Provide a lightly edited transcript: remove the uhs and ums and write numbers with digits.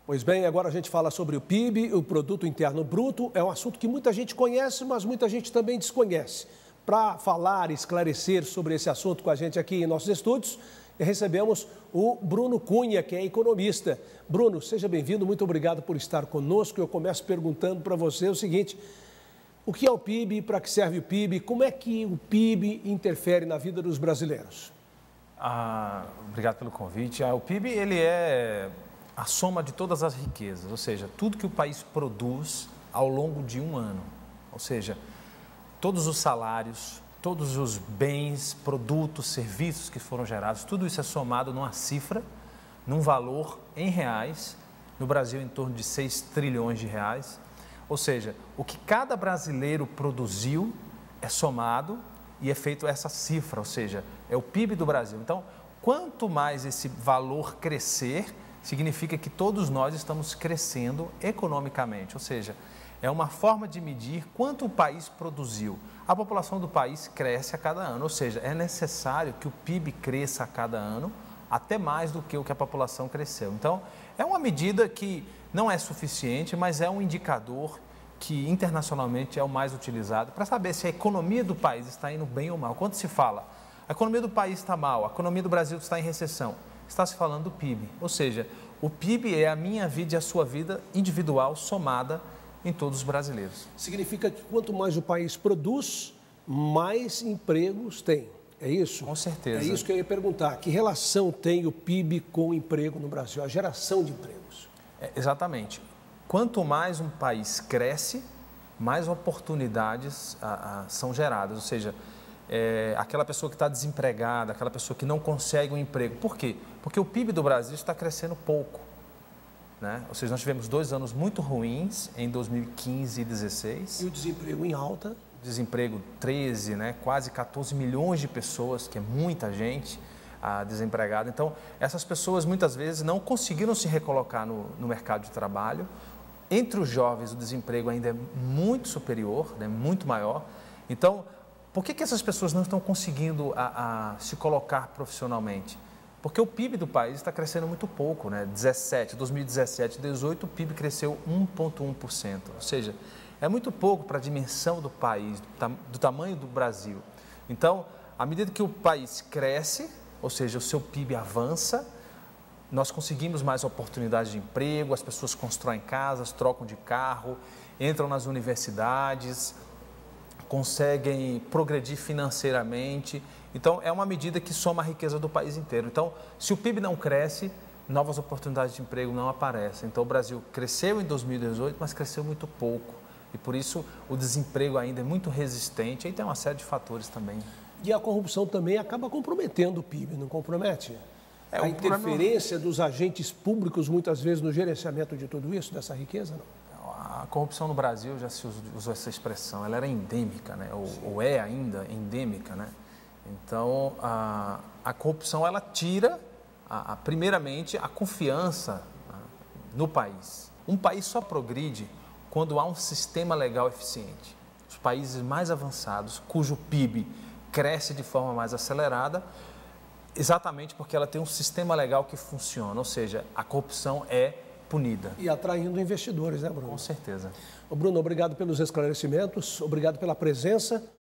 Pois bem, agora a gente fala sobre o PIB, o Produto Interno Bruto. É um assunto que muita gente conhece, mas muita gente também desconhece. Para falar e esclarecer sobre esse assunto com a gente aqui em nossos estúdios, recebemos o Bruno Cunha, que é economista. Bruno, seja bem-vindo, muito obrigado por estar conosco. Eu começo perguntando para você o seguinte: o que é o PIB, para que serve o PIB, como é que o PIB interfere na vida dos brasileiros? Obrigado pelo convite. O PIB ele é a soma de todas as riquezas, ou seja, tudo que o país produz ao longo de um ano, ou seja, todos os salários, todos os bens, produtos, serviços que foram gerados, tudo isso é somado numa cifra, num valor em reais, no Brasil em torno de 6 trilhões de reais, ou seja, o que cada brasileiro produziu é somado e é feito essa cifra, ou seja, é o PIB do Brasil. Então, quanto mais esse valor crescer, significa que todos nós estamos crescendo economicamente, ou seja, é uma forma de medir quanto o país produziu. A população do país cresce a cada ano, ou seja, é necessário que o PIB cresça a cada ano, até mais do que o que a população cresceu. Então, é uma medida que não é suficiente, mas é um indicador que internacionalmente é o mais utilizado para saber se a economia do país está indo bem ou mal. Quando se fala, a economia do país está mal, a economia do Brasil está em recessão, está se falando do PIB, ou seja, o PIB é a minha vida e a sua vida individual somada em todos os brasileiros. Significa que quanto mais o país produz, mais empregos tem, é isso? Com certeza. É isso que eu ia perguntar, que relação tem o PIB com o emprego no Brasil, a geração de empregos? Exatamente. Quanto mais um país cresce, mais oportunidades são geradas, ou seja, aquela pessoa que está desempregada, aquela pessoa que não consegue um emprego. Por quê? Porque o PIB do Brasil está crescendo pouco, né? Ou seja, nós tivemos 2 anos muito ruins em 2015 e 2016. E o desemprego em alta? Desemprego 13, né? Quase 14 milhões de pessoas, que é muita gente desempregada. Então, essas pessoas muitas vezes não conseguiram se recolocar no mercado de trabalho. Entre os jovens, o desemprego ainda é muito superior, né? Muito maior. Então, por que essas pessoas não estão conseguindo se colocar profissionalmente? Porque o PIB do país está crescendo muito pouco, né? 2017, 2018, o PIB cresceu 1,1%, ou seja, é muito pouco para a dimensão do país, do tamanho do Brasil. Então, à medida que o país cresce, ou seja, o seu PIB avança, nós conseguimos mais oportunidades de emprego, as pessoas constroem casas, trocam de carro, entram nas universidades, conseguem progredir financeiramente. Então, é uma medida que soma a riqueza do país inteiro. Então, se o PIB não cresce, novas oportunidades de emprego não aparecem. Então, o Brasil cresceu em 2018, mas cresceu muito pouco. E, por isso, o desemprego ainda é muito resistente. Aí tem uma série de fatores também. E a corrupção também acaba comprometendo o PIB, não compromete? A interferência dos agentes públicos, muitas vezes, no gerenciamento de tudo isso, dessa riqueza, não? A corrupção no Brasil, já se usou essa expressão, ela era endêmica, né? ou é ainda endêmica, né? Então, a corrupção, ela tira, primeiramente, a confiança no país. Um país só progride quando há um sistema legal eficiente. Os países mais avançados, cujo PIB cresce de forma mais acelerada, exatamente porque ela tem um sistema legal que funciona, ou seja, a corrupção é punida. E atraindo investidores, né, Bruno? Com certeza. Bruno, obrigado pelos esclarecimentos, obrigado pela presença.